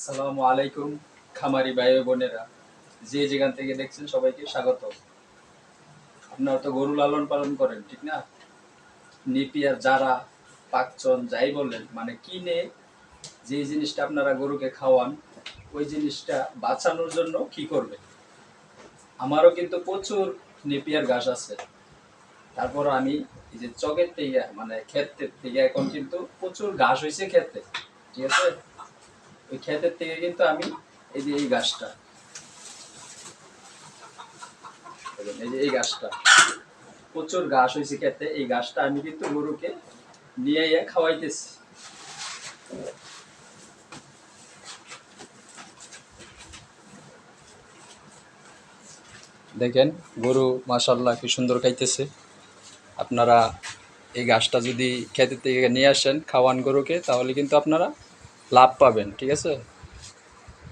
আসসালামু আলাইকুম খামারি ভাই ও বোনেরা, যে যেখান থেকে দেখছেন সবাইকে স্বাগত। আপনারা তো গরু লালন পালন করেন, ঠিক না? নিপিয়ার যারা পাকচন যাই বলেন, মানে কিনে যে জিনিসটা আপনারা গরুকে খাওয়ান, ওই জিনিসটা বাঁচানোর জন্য কি করবে? আমারও কিন্তু প্রচুর নেপিয়ার ঘাস আছে। তারপর আমি এই যে চকের থেকে মানে ক্ষেতের থেকে এখন কিন্তু প্রচুর ঘাস হয়েছে ক্ষেতে, ঠিক আছে? ওই ক্ষেতের থেকে কিন্তু আমি এই যে এই ঘাসটা, এই যে এই ঘাসটা, প্রচুর ঘাস হয়েছে খেতে, এই ঘাসটা আমি কিন্তু গরুকে নিয়ে খাওয়াইতেছি। দেখেন গরু মাশাল্লাহ কি সুন্দর খাইতেছে। আপনারা এই ঘাসটা যদি খেতে থেকে নিয়ে আসেন খাওয়ান গরুকে, তাহলে কিন্তু আপনারা লাভ পাবেন, ঠিক আছে?